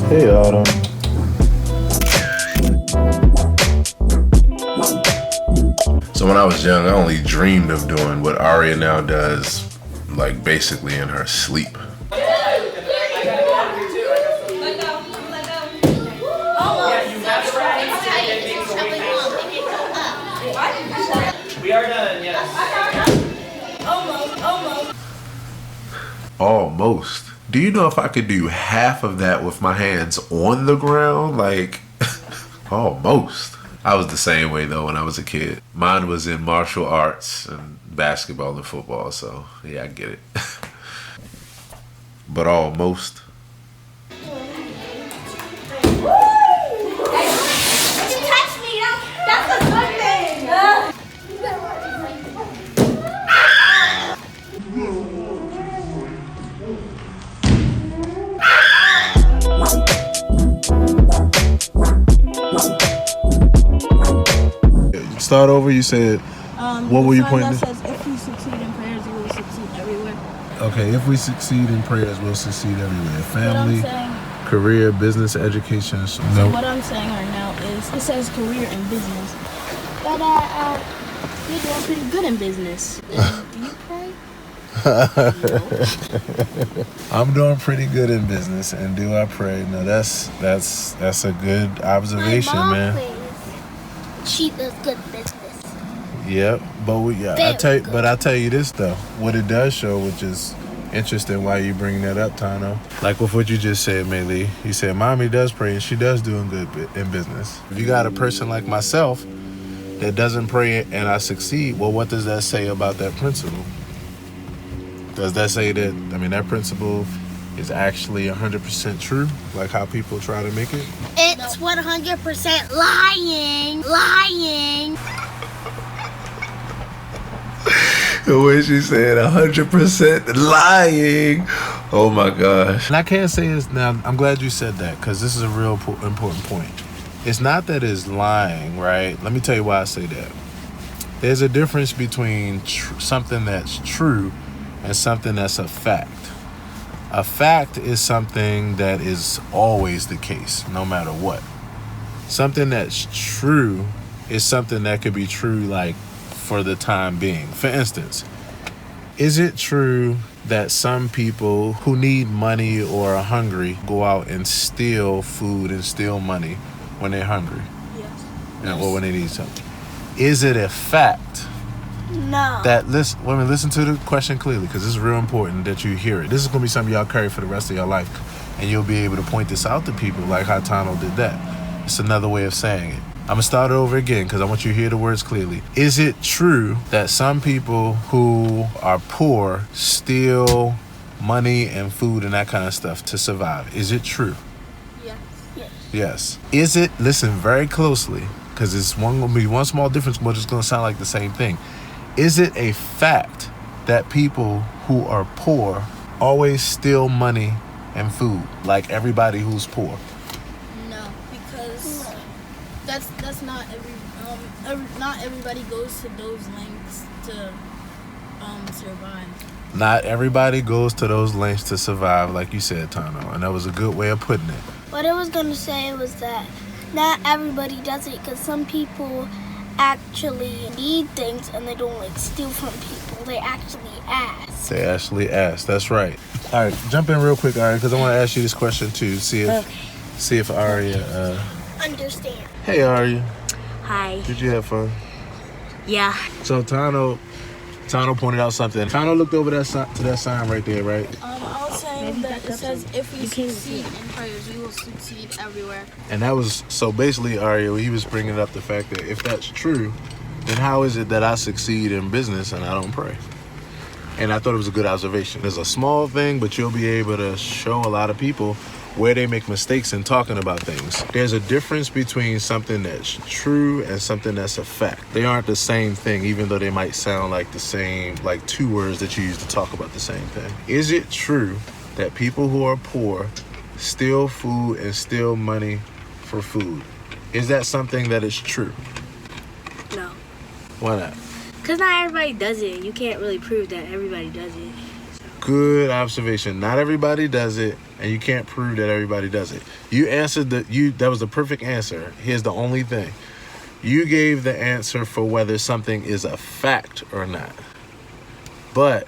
Hey, Autumn. So when I was young, I only dreamed of doing what Arya now does, like basically in her sleep. We are done, yes. Almost. Almost. Do you know if I could do half of that with my hands on the ground? Like, almost. I was the same way though when I was a kid. Mine was in martial arts and basketball and football, so yeah, I get it. But almost. Start over. You said, what were you pointing That to? says, if you succeed in prayers, you will succeed everywhere. Okay, if we succeed in prayers, we'll succeed everywhere. What I'm Family, saying, career, business, education. No. what I'm saying right now is, it says career and business. But you're doing pretty good in business. Do you pray? I'm doing pretty good in business, and do I pray? No, that's a good observation, My mom man. plays. She does good business. Yep, but I tell you this though, what it does show, which is interesting, why you bring that up, Tano. Like with what you just said, Maylee, you said mommy does pray and she does doing good in business. If you got a person like myself that doesn't pray and I succeed, well, what does that say about that principle? Does that say that, that principle is actually 100% true, like how people try to make it? It's 100% lying. The way she said 100% lying. Oh my gosh. And I can't say it's now. I'm glad you said that, because this is a real important point. It's not that it's lying, right? Let me tell you why I say that. There's a difference between something that's true and something that's a fact. A fact is something that is always the case, no matter what. Something that's true is something that could be true, like, for the time being. For instance, is it true that some people who need money or are hungry go out and steal food and steal money when they're hungry? Yes. Or when they need something? Is it a fact No. that, listen to the question clearly, because this is real important that you hear it. This is going to be something y'all carry for the rest of your life, and you'll be able to point this out to people like how Tano did that. It's another way of saying it. I'm going to start it over again because I want you to hear the words clearly. Is it true that some people who are poor steal money and food and that kind of stuff to survive? Is it true? Yes. Is it, listen very closely, because it's going to be one small difference, but it's going to sound like the same thing. Is it a fact that people who are poor always steal money and food, like everybody who's poor? No, because that's not not everybody goes to those lengths to survive. Not everybody goes to those lengths to survive, like you said, Tano, and that was a good way of putting it. What I was going to say was that not everybody does it, because some people actually need things and they don't like steal from people. They actually ask. They actually asked. That's right. All right, jump in real quick, Aria, because I want to ask you this question too. See if Aria. Understand. Hey, Aria. Hi. Did you have fun? Yeah. So Tano pointed out something. Tano looked over to that sign right there, right? I was saying that it says, if we succeed in prayers, we will succeed everywhere. And that was, so basically, Aria, he was bringing up the fact that if that's true, then how is it that I succeed in business and I don't pray? And I thought it was a good observation. It's a small thing, but you'll be able to show a lot of people where they make mistakes in talking about things. There's a difference between something that's true and something that's a fact. They aren't the same thing, even though they might sound like the same, like two words that you use to talk about the same thing. Is it true that people who are poor steal food and steal money for food? Is that something that is true? No. Why not? Because not everybody does it. You can't really prove that everybody does it. Good observation. Not everybody does it, and you can't prove that everybody does it. You answered that was the perfect answer. Here's the only thing. You gave the answer for whether something is a fact or not. But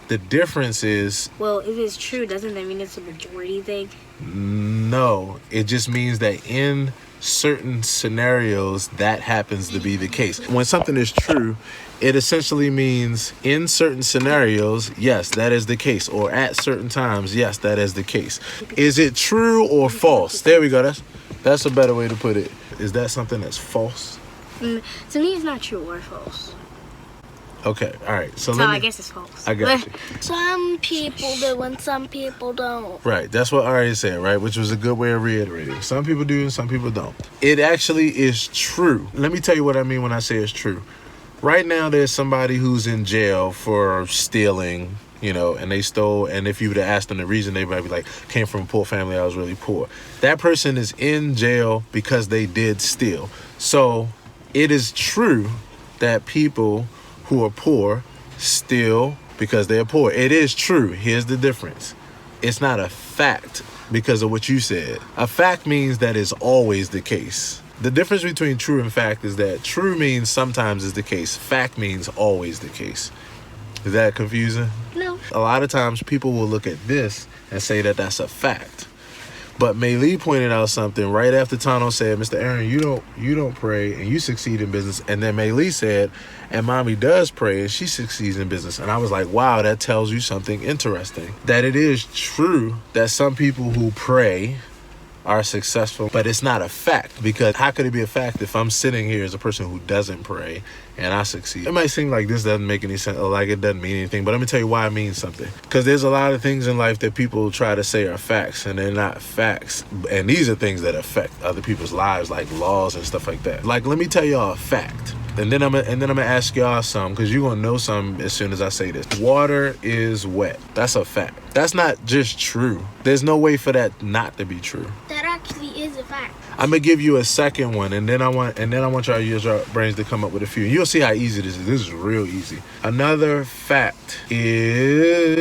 the difference is, Well, if it's true, doesn't that mean it's a majority thing? no, it just means that in certain scenarios that happens to be the case. When something is true, it essentially means in certain scenarios, yes, that is the case, or at certain times, yes, that is the case. Is it true or false? There we go. That's a better way to put it. Is that something that's false? To me, it's not true or false. Okay, all right. So I guess it's false. I got you. Some people do and some people don't. Right, that's what Ari said, right? Which was a good way of reiterating. Some people do and some people don't. It actually is true. Let me tell you what I mean when I say it's true. Right now, there's somebody who's in jail for stealing, and they stole. And if you would have asked them the reason, they might be like, came from a poor family, I was really poor. That person is in jail because they did steal. So it is true that people who are poor steal because they're poor. It is true. Here's the difference. It's not a fact because of what you said. A fact means that it's always the case. The difference between true and fact is that true means sometimes is the case. Fact means always the case. Is that confusing? No. A lot of times people will look at this and say that that's a fact. But Maylee pointed out something right after Tano said, Mr. Aaron, you don't pray and you succeed in business. And then Maylee said, and mommy does pray and she succeeds in business. And I was like, wow, that tells you something interesting. That it is true that some people who pray are successful, but it's not a fact, because how could it be a fact if I'm sitting here as a person who doesn't pray and I succeed? It might seem like this doesn't make any sense or like it doesn't mean anything, but let me tell you why it means something. Because there's a lot of things in life that people try to say are facts and they're not facts, and these are things that affect other people's lives, like laws and stuff like that. Like, let me tell y'all a fact. And then I'm gonna ask y'all some, because you're gonna know some as soon as I say this. Water is wet. That's a fact. That's not just true. There's no way for that not to be true. That actually is a fact. I'm gonna give you a second one, and then I want y'all to use your brains to come up with a few. You'll see how easy this is. This is real easy. Another fact is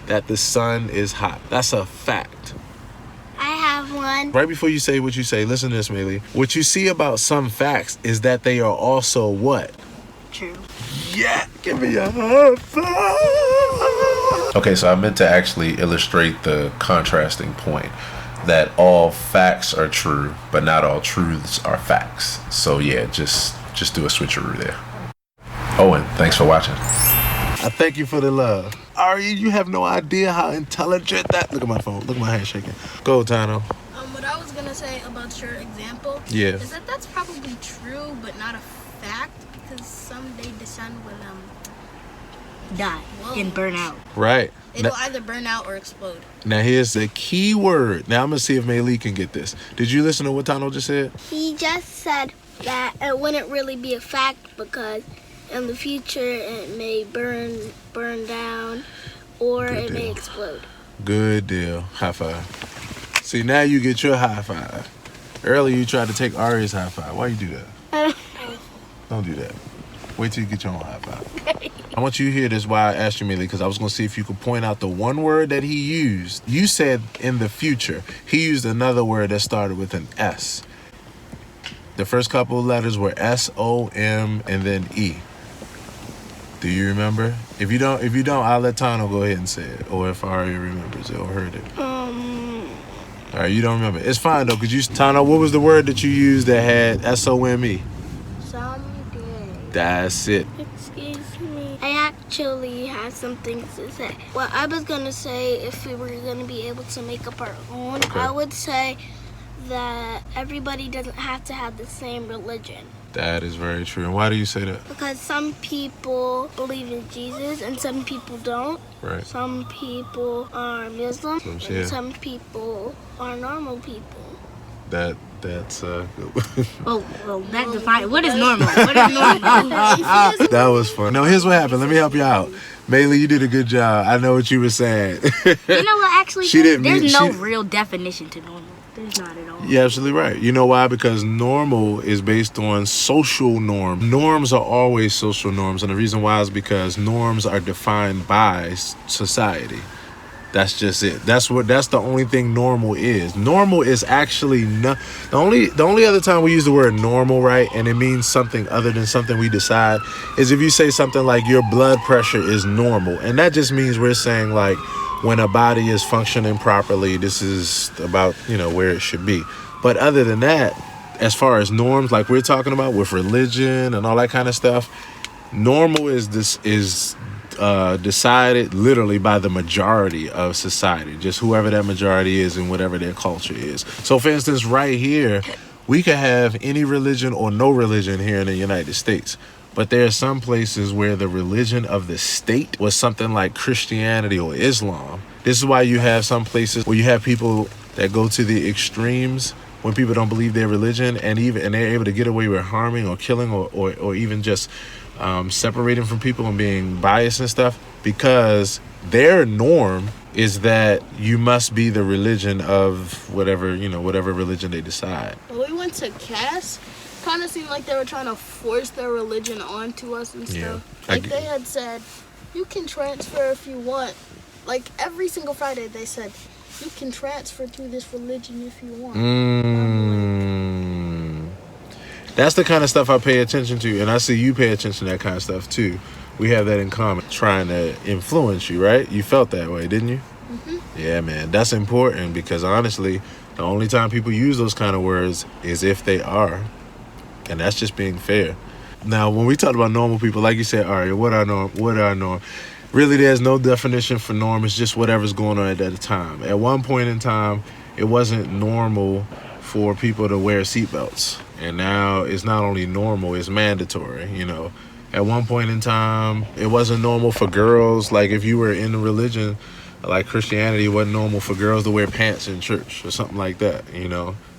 that the sun is hot. That's a fact. I have one. Right before you say what you say, listen to this, Maylee. What you see about some facts is that they are also what? True. Yeah, give me a high five. Okay, so I meant to actually illustrate the contrasting point that all facts are true, but not all truths are facts. So yeah, just do a switcheroo there. Owen, thanks for watching. I thank you for the love. Ari, you have no idea how intelligent that... Look at my phone. Look at my hand shaking. Go, Tano. What I was gonna say about your example is that that's probably true, but not a fact, because someday the sun will Die and burn out. Right. it'll either burn out or explode. Now here's the key word. Now I'm gonna see if Maylee can get this. Did you listen to what Tano just said? He just said that it wouldn't really be a fact because in the future it may burn down or Good it may deal. explode. Good deal. High five. See, now you get your high five. Earlier you tried to take Ari's high five. Why you do that? Don't do that. Wait till you get your own high five. I want you to hear this why I asked you, Maylee, because I was going to see if you could point out the one word that he used. You said in the future. He used another word that started with an S. The first couple of letters were S-O-M and then E. Do you remember? If you don't, I'll let Tano go ahead and say it. Or if Ari remembers it or heard it. All right, you don't remember. It's fine, though, because Tano, what was the word that you used that had S-O-M-E? Someday. That's it. Excuse me. I actually have some things to say. What I was going to say, if we were going to be able to make up our own, Okay. I would say that everybody doesn't have to have the same religion. That is very true. And why do you say that? Because some people believe in Jesus and some people don't. Right. Some people are Muslim Yeah. and some people are normal people. That's good. Well, that defines what is normal. What is normal? That was fun. No, here's what happened. Let me help you out. Maylee, you did a good job. I know what you were saying. You know what? Actually, She didn't mean- there's no she- real definition to normal. There's not at all. You're absolutely right. You know why? Because normal is based on social norms. Norms are always social norms, and the reason why is because norms are defined by society. That's just it. That's the only thing normal is. Normal is actually the only other time we use the word normal, right? And it means something other than something we decide is if you say something like your blood pressure is normal. And that just means we're saying like when a body is functioning properly, this is about, where it should be. But other than that, as far as norms, like we're talking about with religion and all that kind of stuff, normal is decided literally by the majority of society, just whoever that majority is and whatever their culture is. So for instance, right here, we could have any religion or no religion here in the United States. But there are some places where the religion of the state was something like Christianity or Islam. This is why you have some places where you have people that go to the extremes when people don't believe their religion and they're able to get away with harming or killing or even just separating from people and being biased and stuff, because their norm is that you must be the religion of whatever religion they decide. When we went to CAS, kind of seemed like they were trying to force their religion onto us and stuff. Like they had said, you can transfer if you want. Like every single Friday they said, you can transfer to this religion if you want. That's the kind of stuff I pay attention to, and I see you pay attention to that kind of stuff too. We have that in common, trying to influence you, right? You felt that way, didn't you? Mm-hmm. Yeah, man, that's important because honestly, the only time people use those kind of words is if they are, and that's just being fair. Now, when we talk about normal people, like you said, Aria, what are norm? Really, there's no definition for norm. It's just whatever's going on at that time. At one point in time, it wasn't normal for people to wear seatbelts. And now it's not only normal, it's mandatory, At one point in time, it wasn't normal for girls. Like if you were in a religion like Christianity, it wasn't normal for girls to wear pants in church or something like that,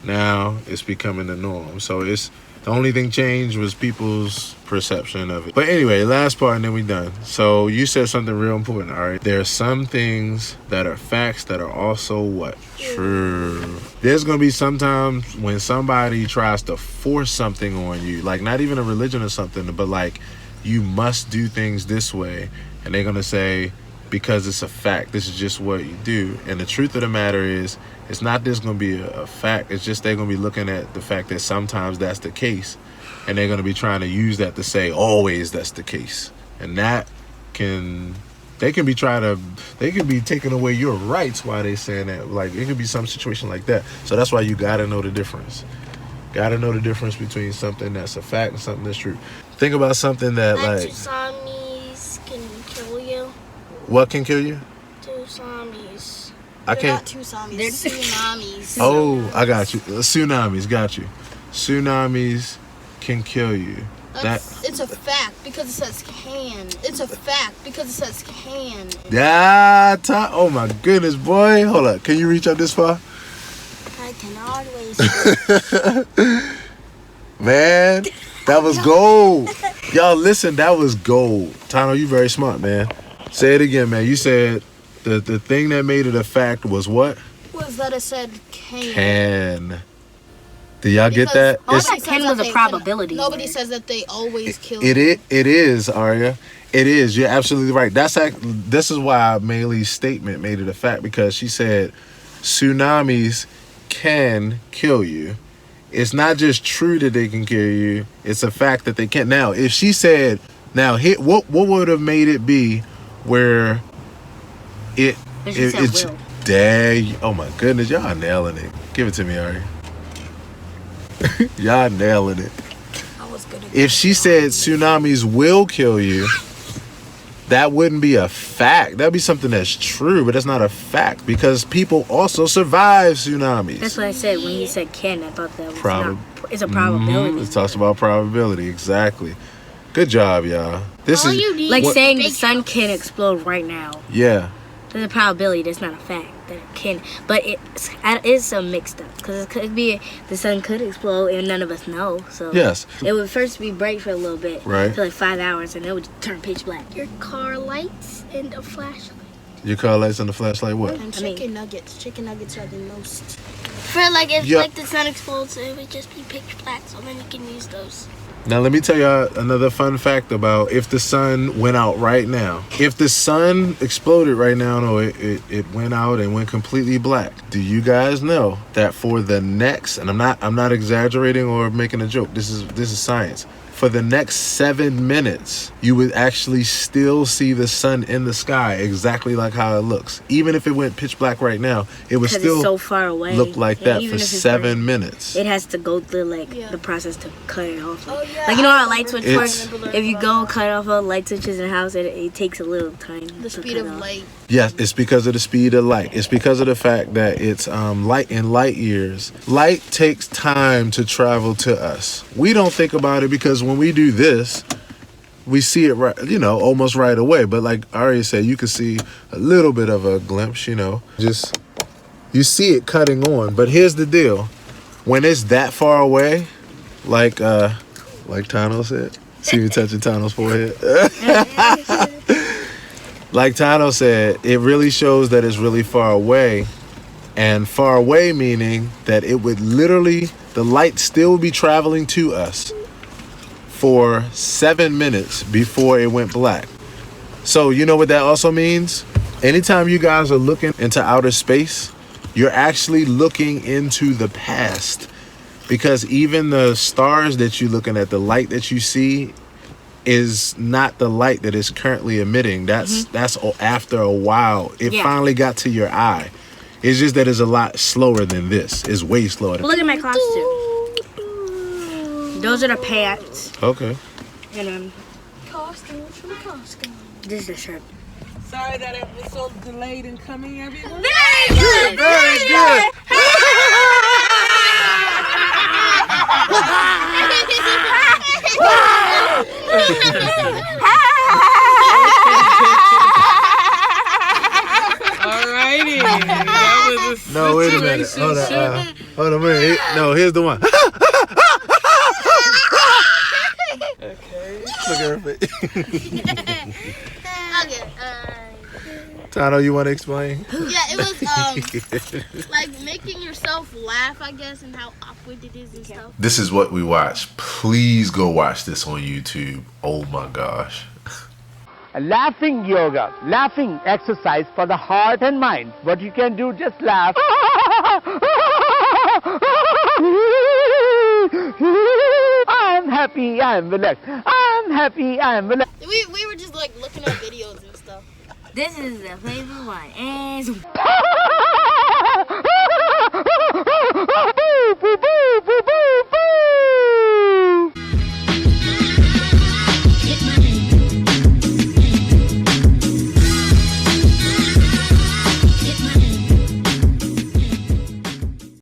Now it's becoming the norm. So the only thing changed was people's perception of it. But anyway, last part and then we're done. So you said something real important, all right? There are some things that are facts that are also what? True. There's going to be sometimes when somebody tries to force something on you, like not even a religion or something, but like you must do things this way. And they're going to say, because it's a fact, this is just what you do. And the truth of the matter is, it's not this going to be a fact. It's just they're going to be looking at the fact that sometimes that's the case. And they're going to be trying to use that to say always that's the case. And they can be taking away your rights while they saying that. Like it could be some situation like that. So that's why you got to know the difference. Got to know the difference between something that's a fact and something that's true. Think about something that like tsunamis can kill you. What can kill you? Tsunamis. They're not tsunamis. They're tsunamis. Oh, I got you. Tsunamis, got you. Tsunamis can kill you. It's a fact because it says can. It's a fact because it says can. Yeah, oh my goodness, boy. Hold up. Can you reach up this far? I can always. Man, that was gold. Y'all listen, that was gold. Tano, you very smart, man. Say it again, man. You said the thing that made it a fact was what? Was that it said can. Can. Do y'all get that? I thought can was a probability. Nobody says that they always kill. It is, Aria. It is. You're absolutely right. This is why Maylee's statement made it a fact, because she said tsunamis can kill you. It's not just true that they can kill you. It's a fact that they can. Now, if she said, what would have made it be where it's dang, oh my goodness, y'all nailing it. Give it to me, Ari. Y'all nailing it. If she said tsunamis will kill you, that wouldn't be a fact. That'd be something that's true, but that's not a fact because people also survive tsunamis. That's what I said when you said can. I thought that was it's a probability. It talks about probability, exactly. Good job, y'all. This is like saying the sun can explode right now. Yeah. There's a probability. That's not a fact that it can, but it's a mixed up because it could be the sun could explode and none of us know. So yes, it would first be bright for a little bit, right, for like 5 hours, and it would turn pitch black. Your car lights and a flashlight. Your car lights and the flashlight what? And chicken nuggets. Chicken nuggets are the most. For like if Yep. like the sun explodes, it would just be pitch black, so then you can use those. Now let me tell y'all another fun fact about if the sun went out right now. If the sun exploded right now, no, it went out and went completely black. Do you guys know that for the next, and I'm not exaggerating or making a joke. This is science. For the next 7 minutes, you would actually still see the sun in the sky exactly like how it looks. Even if it went pitch black right now, it would still it's so far away. look like that even for if it's 7 minutes. It has to go through like Yeah. the process to cut it off. Oh, yeah. Like you know how a light switch It's- works? If you go cut off all light switches in a house, it takes a little time. The to speed cut of off. light. Yes, it's because of the speed of light. It's because of the fact that it's light in light years. Light takes time to travel to us. We don't think about it because when we do this, we see it right, almost right away. But like Ari said, you can see a little bit of a glimpse, just you see it cutting on. But here's the deal: when it's that far away, like Tano said, see me touching Tano's forehead. Like Tano said, it really shows that it's really far away. And far away meaning that it would literally, the light still be traveling to us for 7 minutes before it went black. So you know what that also means? Anytime you guys are looking into outer space, you're actually looking into the past. Because even the stars that you're looking at, the light that you see, is not the light that is currently emitting. That's after a while. It finally got to your eye. It's just that it's a lot slower than this. It's way slower. Look at my costume. Those are the pants. Okay. And Costume from Costco. this is the shirt. Sorry that it was so delayed in coming, everyone. Very good. Alrighty. That was a No, wait a minute. Hold on. Hold on a minute. No, here's the one. Okay. Look at her face. Okay. Tano, you want to explain? Yeah, it was like making yourself laugh, I guess, and how awkward it is and stuff. This is what we watch. Please go watch this on YouTube. Oh my gosh. Laughing yoga, laughing exercise for the heart and mind. What you can do, just laugh. I'm happy, I'm relaxed. I'm happy, I'm relaxed. We were just like looking at videos and stuff. This is the flavor one. And